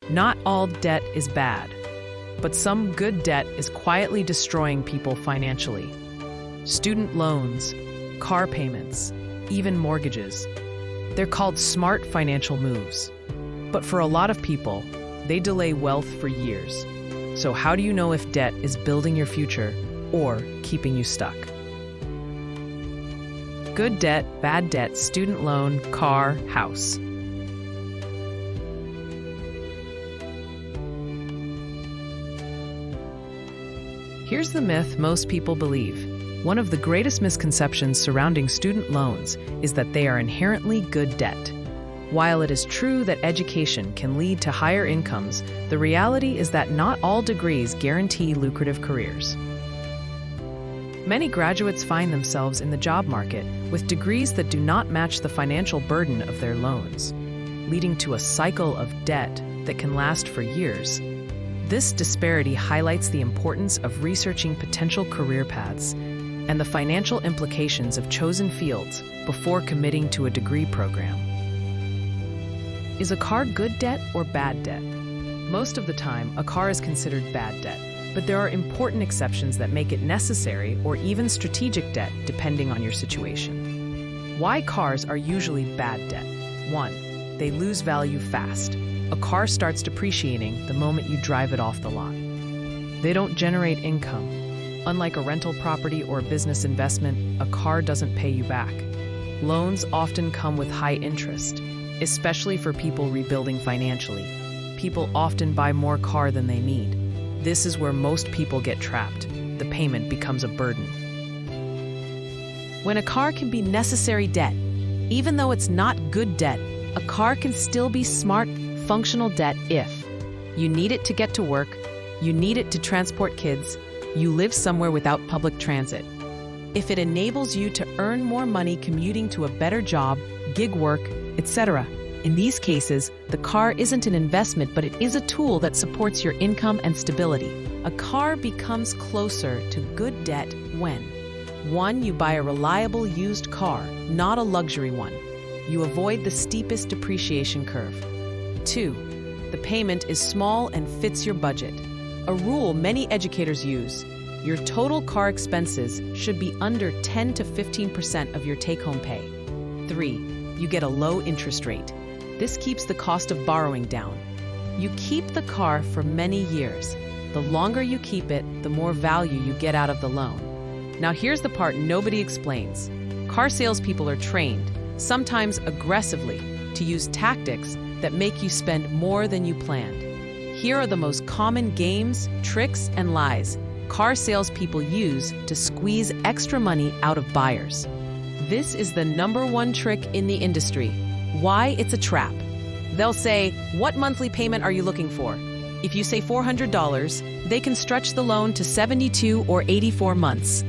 Not all debt is bad, but some good debt is quietly destroying people financially. Student loans, car payments, even mortgages. They're called smart financial moves. But for a lot of people, they delay wealth for years. So how do you know if debt is building your future or keeping you stuck? Good debt, bad debt, student loan, car, house. Here's the myth most people believe. One of the greatest misconceptions surrounding student loans is that they are inherently good debt. While it is true that education can lead to higher incomes, the reality is that not all degrees guarantee lucrative careers. Many graduates find themselves in the job market with degrees that do not match the financial burden of their loans, leading to a cycle of debt that can last for years. This disparity highlights the importance of researching potential career paths and the financial implications of chosen fields before committing to a degree program. Is a car good debt or bad debt? Most of the time, a car is considered bad debt, but there are important exceptions that make it necessary or even strategic debt depending on your situation. Why cars are usually bad debt? 1. They lose value fast. A car starts depreciating the moment you drive it off the lot. They don't generate income. Unlike a rental property or a business investment, a car doesn't pay you back. Loans often come with high interest, especially for people rebuilding financially. People often buy more car than they need. This is where most people get trapped. The payment becomes a burden. When a car can be necessary debt, even though it's not good debt, a car can still be smart, functional debt if you need it to get to work, you need it to transport kids, you live somewhere without public transit. If it enables you to earn more money commuting to a better job, gig work, etc. In these cases, the car isn't an investment, but it is a tool that supports your income and stability. A car becomes closer to good debt when 1. You buy a reliable used car, not a luxury one. You avoid the steepest depreciation curve. 2. The payment is small and fits your budget. A rule many educators use: your total car expenses should be under 10 to 15% of your take-home pay. 3. You get a low interest rate. This keeps the cost of borrowing down. You keep the car for many years. The longer you keep it, the more value you get out of the loan. Now here's the part nobody explains. Car salespeople are trained, sometimes aggressively, to use tactics that make you spend more than you planned. Here are the most common games, tricks, and lies car salespeople use to squeeze extra money out of buyers. This is the #1 trick in the industry. Why it's a trap. They'll say, "What monthly payment are you looking for?" If you say $400, they can stretch the loan to 72 or 84 months.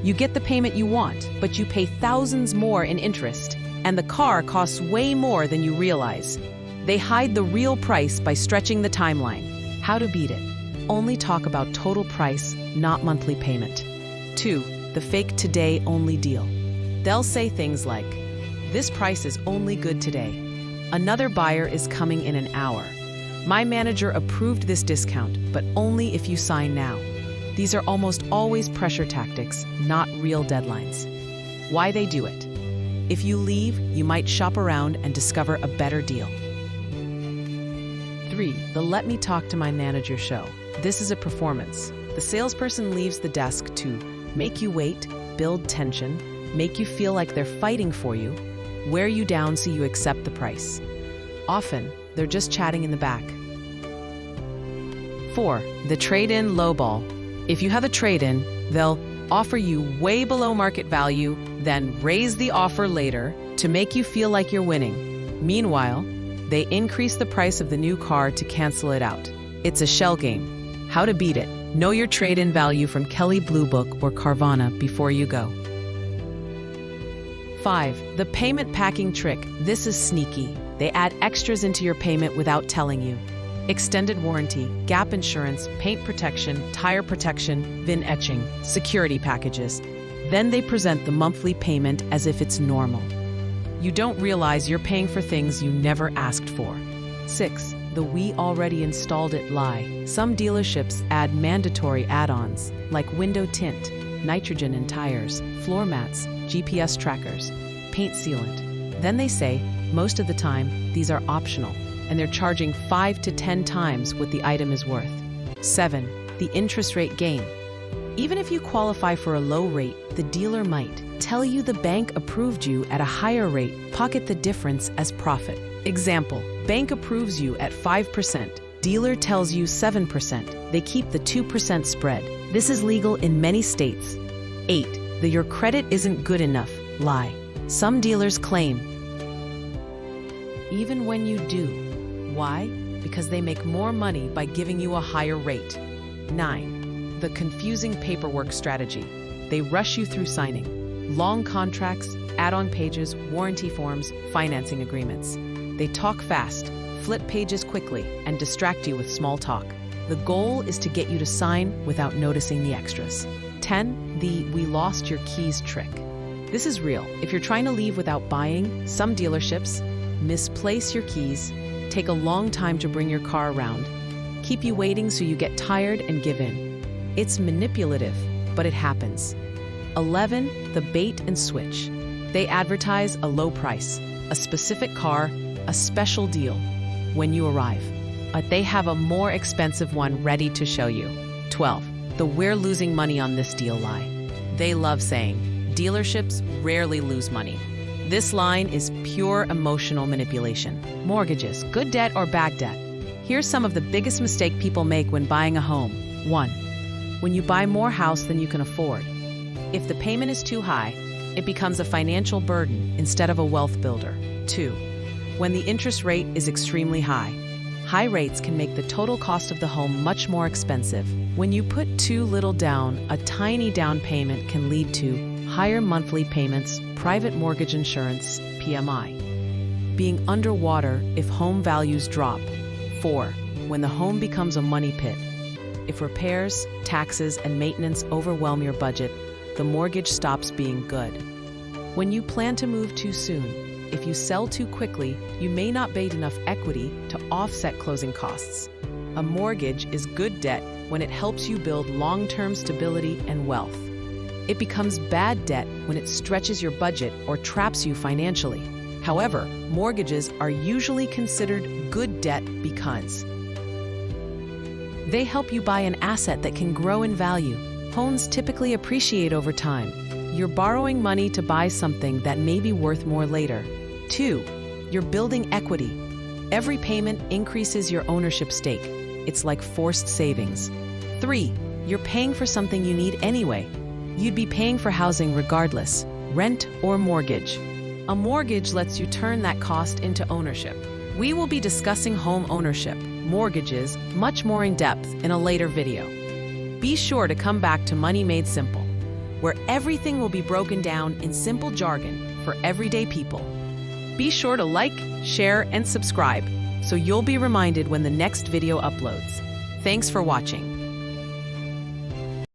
You get the payment you want, but you pay thousands more in interest, and the car costs way more than you realize. They hide the real price by stretching the timeline. How to beat it? Only talk about total price, not monthly payment. 2. The fake today only deal. They'll say things like, "This price is only good today. Another buyer is coming in an hour. My manager approved this discount, but only if you sign now." These are almost always pressure tactics, not real deadlines. Why they do it? If you leave, you might shop around and discover a better deal. 3. The "let me talk to my manager" show. This is a performance. The salesperson leaves the desk to make you wait, build tension, make you feel like they're fighting for you, wear you down so you accept the price. Often, they're just chatting in the back. 4. The trade-in lowball. If you have a trade-in, they'll offer you way below market value, then raise the offer later to make you feel like you're winning. Meanwhile, they increase the price of the new car to cancel it out. It's a shell game. How to beat it? Know your trade-in value from Kelley Blue Book or Carvana before you go. 5. The payment packing trick. This is sneaky. They add extras into your payment without telling you. Extended warranty, gap insurance, paint protection, tire protection, VIN etching, security packages. Then they present the monthly payment as if it's normal. You don't realize you're paying for things you never asked for. 6. the "we already installed it" lie. Some dealerships add mandatory add-ons like window tint, nitrogen in tires, floor mats, GPS trackers, paint sealant. Then they say, most of the time, these are optional, and they're charging 5 to 10 times what the item is worth. 7. The interest rate game. Even if you qualify for a low rate, the dealer might tell you the bank approved you at a higher rate, pocket the difference as profit. Example, bank approves you at 5%, dealer tells you 7%. They keep the 2% spread. This is legal in many states. 8. The "your credit isn't good enough" lie. Some dealers claim, even when you do. Why? Because they make more money by giving you a higher rate. 9. The confusing paperwork strategy. They rush you through signing long contracts, add-on pages, warranty forms, financing agreements. They talk fast, flip pages quickly, and distract you with small talk. The goal is to get you to sign without noticing the extras. 10. The "we lost your keys" trick. This is real. If you're trying to leave without buying, some dealerships misplace your keys, take a long time to bring your car around, keep you waiting so you get tired and give in. It's manipulative, but it happens. 11. The bait and switch. They advertise a low price, a specific car, a special deal when you arrive, but they have a more expensive one ready to show you. 12. The "we're losing money on this deal" lie. They love saying, dealerships rarely lose money. This line is pure emotional manipulation. Mortgages, good debt or bad debt? Here's some of the biggest mistakes people make when buying a home. 1. When you buy more house than you can afford. If the payment is too high, it becomes a financial burden instead of a wealth builder. 2. When the interest rate is extremely high. High rates can make the total cost of the home much more expensive. When you put too little down, a tiny down payment can lead to higher monthly payments, private mortgage insurance, PMI. Being underwater if home values drop. 4. When the home becomes a money pit. If repairs, taxes, and maintenance overwhelm your budget, the mortgage stops being good. When you plan to move too soon, if you sell too quickly, you may not build enough equity to offset closing costs. A mortgage is good debt when it helps you build long-term stability and wealth. It becomes bad debt when it stretches your budget or traps you financially. However, mortgages are usually considered good debt because they help you buy an asset that can grow in value. Homes typically appreciate over time. You're borrowing money to buy something that may be worth more later. 2. You're building equity. Every payment increases your ownership stake. It's like forced savings. 3. You're paying for something you need anyway. You'd be paying for housing regardless, rent or mortgage. A mortgage lets you turn that cost into ownership. We will be discussing home ownership, mortgages, much more in depth in a later video. Be sure to come back to Money Made Simple, where everything will be broken down in simple jargon for everyday people. Be sure to like, share, and subscribe so you'll be reminded when the next video uploads. Thanks for watching.